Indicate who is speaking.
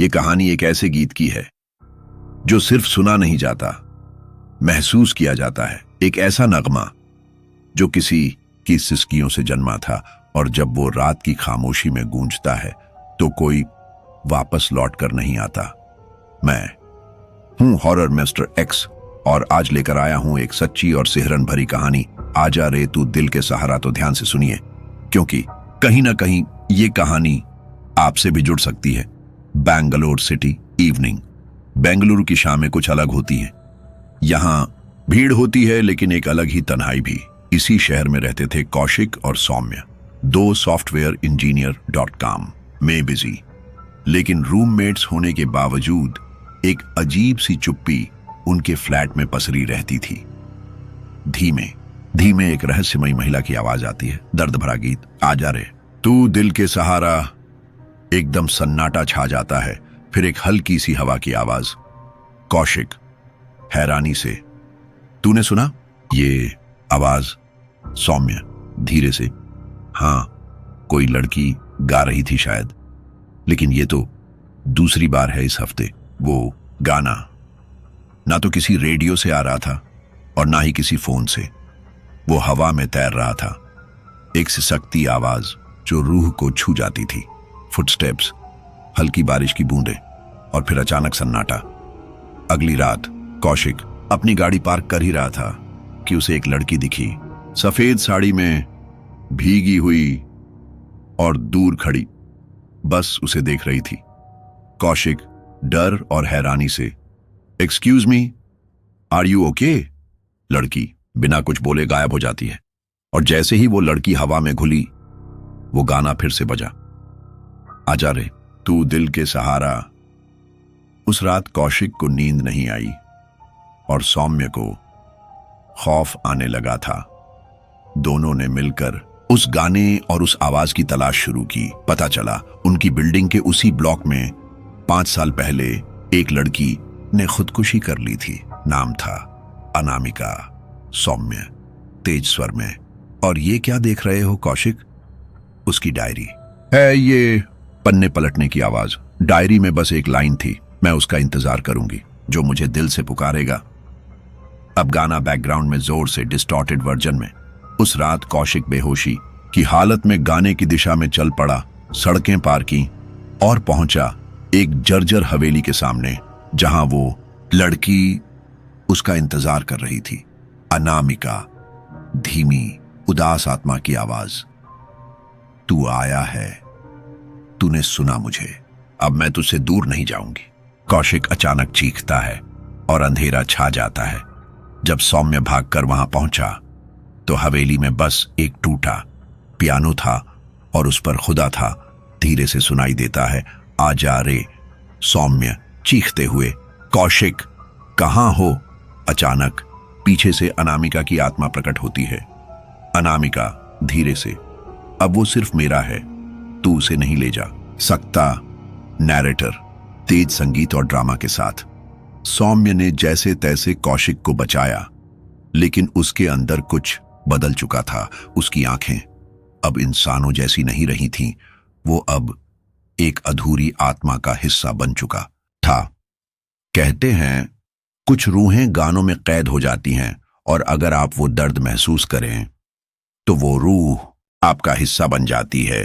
Speaker 1: ये कहानी एक ऐसे गीत की है जो सिर्फ सुना नहीं जाता, महसूस किया जाता है। एक ऐसा नगमा जो किसी की सिसकियों से जन्मा था और जब वो रात की खामोशी में गूंजता है तो कोई वापस लौट कर नहीं आता। मैं हूं हॉरर मिस्टर एक्स और आज लेकर आया हूं एक सच्ची और सिहरन भरी कहानी। आजा रे तू दिल के सहारा। तो ध्यान से सुनिए, क्योंकि कहीं ना कहीं ये कहानी आपसे भी जुड़ सकती है। Bangalore city evening. बेंगलुरु की शामें कुछ अलग होती हैं। यहां भीड़ होती है लेकिन एक अलग ही तन्हाई भी। इसी शहर में रहते थे कौशिक और सौम्य, दो सॉफ्टवेयर इंजीनियर .com में बिजी, लेकिन रूममेट्स होने के बावजूद एक अजीब सी चुप्पी उनके फ्लैट में पसरी रहती थी। धीमे धीमे एक रहस्यमयी महिला की आवाज आती है, दर्द भरा गीत। आजा रे तू दिल के सहारा। एकदम सन्नाटा छा जाता है, फिर एक हल्की सी हवा की आवाज। कौशिक हैरानी से, तूने सुना? ये आवाज। सौम्य धीरे से, हाँ कोई लड़की गा रही थी शायद, लेकिन ये तो दूसरी बार है इस हफ्ते। वो गाना ना तो किसी रेडियो से आ रहा था और ना ही किसी फोन से। वो हवा में तैर रहा था, एक सिसकती आवाज जो रूह को छू जाती थी। फुटस्टेप्स, हल्की बारिश की बूंदें और फिर अचानक सन्नाटा। अगली रात कौशिक अपनी गाड़ी पार्क कर ही रहा था कि उसे एक लड़की दिखी, सफेद साड़ी में, भीगी हुई और दूर खड़ी, बस उसे देख रही थी। कौशिक डर और हैरानी से, excuse me, are you okay? लड़की बिना कुछ बोले गायब हो जाती है और जैसे ही वो लड़की हवा में घुली, वो गाना फिर से बजा। आजा रे तू दिल के सहारा। उस रात कौशिक को नींद नहीं आई और सौम्य को खौफ आने लगा था। दोनों ने मिलकर उस गाने और उस आवाज की तलाश शुरू की। पता चला उनकी बिल्डिंग के उसी ब्लॉक में 5 साल पहले एक लड़की ने खुदकुशी कर ली थी। नाम था अनामिका। सौम्य तेज स्वर में, और ये क्या देख रहे हो कौशिक? उसकी डायरी है ये। पन्ने पलटने की आवाज। डायरी में बस एक लाइन थी, मैं उसका इंतजार करूंगी जो मुझे दिल से पुकारेगा। अब गाना बैकग्राउंड में जोर से, डिस्टॉर्टेड वर्जन में। उस रात कौशिक बेहोशी की हालत में गाने की दिशा में चल पड़ा, सड़कें पार की और पहुंचा एक जर्जर हवेली के सामने जहां वो लड़की उसका इंतजार कर रही थी। अनामिका, धीमी उदास आत्मा की आवाज। तू आया है, तूने सुना मुझे, अब मैं तुझसे दूर नहीं जाऊंगी। कौशिक अचानक चीखता है और अंधेरा छा जाता है। जब सौम्य भागकर वहां पहुंचा तो हवेली में बस एक टूटा पियानो था और उस पर खुदा था। धीरे से सुनाई देता है, आजा रे। सौम्य चीखते हुए, कौशिक कहां हो? अचानक पीछे से अनामिका की आत्मा प्रकट होती है। अनामिका धीरे से, अब वो सिर्फ मेरा है, तू उसे नहीं ले जा सकता। नैरेटर तेज संगीत और ड्रामा के साथ। सौम्य ने जैसे तैसे कौशिक को बचाया, लेकिन उसके अंदर कुछ बदल चुका था। उसकी आंखें अब इंसानों जैसी नहीं रही थीं, वो अब एक अधूरी आत्मा का हिस्सा बन चुका था। कहते हैं कुछ रूहें गानों में कैद हो जाती हैं और अगर आप वो दर्द महसूस करें तो वो रूह आपका हिस्सा बन जाती है।